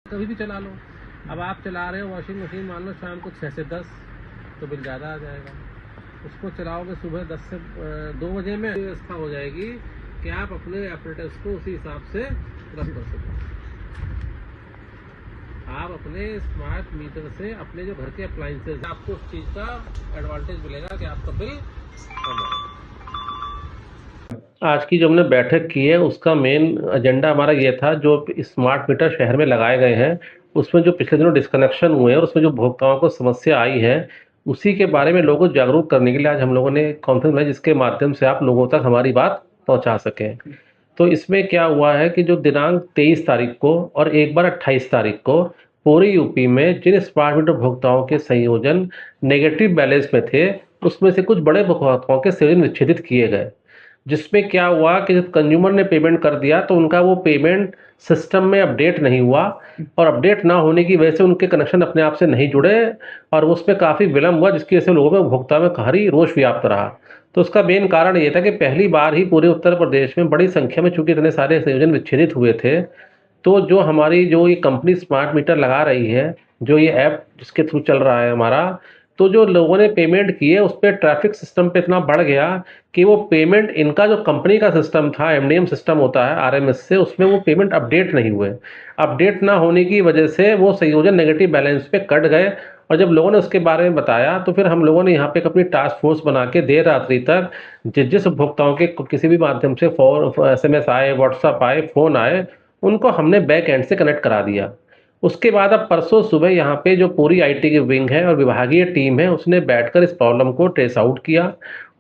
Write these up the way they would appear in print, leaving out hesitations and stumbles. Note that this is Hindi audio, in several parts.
कभी भी चला लो। अब आप चला रहे हो वॉशिंग मशीन, मान लो शाम को 6 से 10, तो बिल ज़्यादा आ जाएगा। उसको चलाओगे सुबह 10 से 2 बजे में, व्यवस्था हो जाएगी कि आप अपने ऑपरेटर्स को उसी हिसाब से रन कर सको। आप अपने स्मार्ट मीटर से अपने जो घर के अप्लाइंसेज, आपको उस चीज़ का एडवांटेज मिलेगा कि आपका बिल कम आएगा। आज की जो हमने बैठक की है उसका मेन एजेंडा हमारा ये था, जो स्मार्ट मीटर शहर में लगाए गए हैं उसमें जो पिछले दिनों डिस्कनेक्शन हुए हैं और उसमें जो उपभोक्ताओं को समस्या आई है उसी के बारे में लोगों को जागरूक करने के लिए आज हम लोगों ने कॉन्फ्रेंस बनाई, जिसके माध्यम से आप लोगों तक हमारी बात पहुंचा सकें। तो इसमें क्या हुआ है कि जो दिनांक 23 तारीख को और एक बार 28 तारीख को पूरे यूपी में जिन स्मार्ट मीटर उपभोक्ताओं के संयोजन नेगेटिव बैलेंस में थे, उसमें से कुछ बड़े उपभोक्ताओं के संयोजन विच्छेदित किए गए। जिसमें क्या हुआ कि जब कंज्यूमर ने पेमेंट कर दिया तो उनका वो पेमेंट सिस्टम में अपडेट नहीं हुआ, और अपडेट ना होने की वजह से उनके कनेक्शन अपने आप से नहीं जुड़े और उसमें काफ़ी विलम्ब हुआ, जिसकी वजह से लोगों में उपभोक्ता में भारी रोष व्याप्त रहा। तो उसका मेन कारण ये था कि पहली बार ही पूरे उत्तर प्रदेश में बड़ी संख्या में चूंकि इतने सारे संयोजन विच्छेदित हुए थे, तो जो हमारी जो ये कंपनी स्मार्ट मीटर लगा रही है, जो ये ऐप जिसके थ्रू चल रहा है हमारा, तो जो लोगों ने पेमेंट की है उस पे ट्रैफिक सिस्टम पे इतना बढ़ गया कि वो पेमेंट, इनका जो कंपनी का सिस्टम था, एमडीएम सिस्टम होता है आरएमएस से, उसमें वो पेमेंट अपडेट नहीं हुए। अपडेट ना होने की वजह से वो संयोजन नेगेटिव बैलेंस पे कट गए। और जब लोगों ने उसके बारे में बताया तो फिर हम लोगों ने यहाँ पे एक अपनी टास्क फोर्स बना के देर रात्रि तक जिस उपभोक्ताओं के किसी भी माध्यम से एसएमएस आए, व्हाट्सएप आए, फोन आए, उनको हमने बैक एंड से कनेक्ट करा दिया। उसके बाद अब परसों सुबह यहाँ पे जो पूरी आईटी की विंग है और विभागीय टीम है उसने बैठकर इस प्रॉब्लम को ट्रेस आउट किया,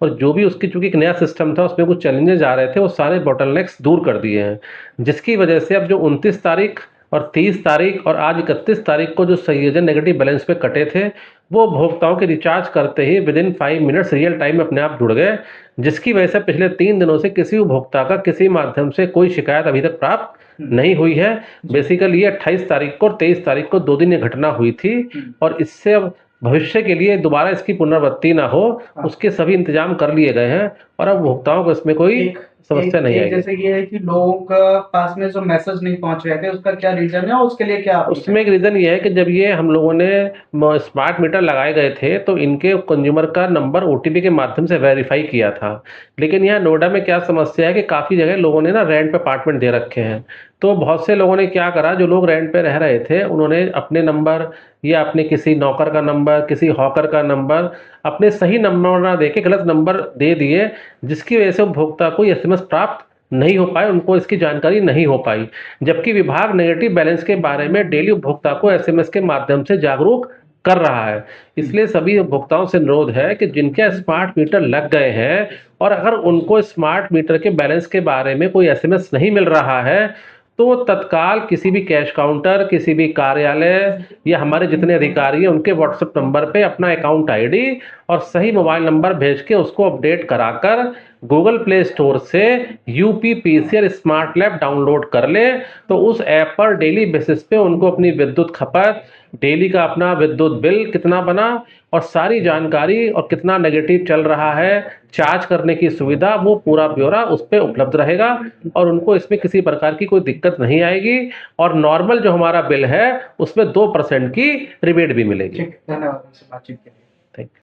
और जो भी उसकी चूंकि एक नया सिस्टम था उसमें कुछ चैलेंजेस आ रहे थे वो सारे बॉटलनेक्स दूर कर दिए हैं, जिसकी वजह से अब जो 29 तारीख और 30 तारीख और आज 31 तारीख को जो संयोजन नेगेटिव बैलेंस पे कटे थे वो उपभोक्ताओं के रिचार्ज करते ही within 5 minutes real time में अपने आप जुड़ गए, जिसकी वजह से पिछले 3 दिनों से किसी उपभोक्ता का किसी माध्यम से कोई शिकायत अभी तक प्राप्त नहीं हुई है। बेसिकली ये 28 तारीख को और 23 तारीख को 2 दिन ये घटना हुई थी, और इससे अब भविष्य के लिए दोबारा इसकी पुनरावृत्ति ना हो उसके सभी इंतजाम कर लिए गए हैं, और अब उपभोक्ताओं को इसमें कोई समस्या नहीं आएगी। जैसे ये है कि लोगों का पास में जो मैसेज नहीं पहुंच रहे थे उसका क्या रीजन है, उसके लिए क्या उसमें एक रीज़न ये है कि जब ये हम लोगों ने स्मार्ट मीटर लगाए गए थे तो इनके कंज्यूमर का नंबर ओटीपी के माध्यम से वेरीफाई किया था, लेकिन यहाँ नोएडा में क्या समस्या है कि काफ़ी जगह लोगों ने ना रेंट पे अपार्टमेंट दे रखे हैं। तो बहुत से लोगों ने क्या करा, जो लोग रेंट पे रह रहे थे उन्होंने अपने नंबर या अपने किसी नौकर का नंबर, किसी हॉकर का नंबर, अपने सही नंबर ना दे के गलत नंबर दे दिए, जिसकी वजह से उपभोक्ता को एसएमएस प्राप्त नहीं हो पाए, उनको इसकी जानकारी नहीं हो पाई। जबकि विभाग नेगेटिव बैलेंस के बारे में डेली उपभोक्ता को एसएमएस के माध्यम से जागरूक कर रहा है। इसलिए सभी उपभोक्ताओं से अनुरोध है कि जिनके स्मार्ट मीटर लग गए हैं और अगर उनको स्मार्ट मीटर के बैलेंस के बारे में कोई एसएमएस नहीं मिल रहा है तो वो तत्काल किसी भी कैश काउंटर, किसी भी कार्यालय या हमारे जितने अधिकारी हैं उनके व्हाट्सएप नंबर पे अपना अकाउंट आईडी और सही मोबाइल नंबर भेज के उसको अपडेट कराकर गूगल प्ले स्टोर से यूपीपीसीएल स्मार्ट लैब डाउनलोड कर ले। तो उस ऐप पर डेली बेसिस पे उनको अपनी विद्युत खपत, डेली का अपना विद्युत बिल कितना बना और सारी जानकारी और कितना नेगेटिव चल रहा है, चार्ज करने की सुविधा, वो पूरा ब्यौरा उस पे उपलब्ध रहेगा और उनको इसमें किसी प्रकार की कोई दिक्कत नहीं आएगी। और नॉर्मल जो हमारा बिल है उसमें 2% की रिबेट भी मिलेगी। धन्यवाद बातचीत के लिए। Thank you.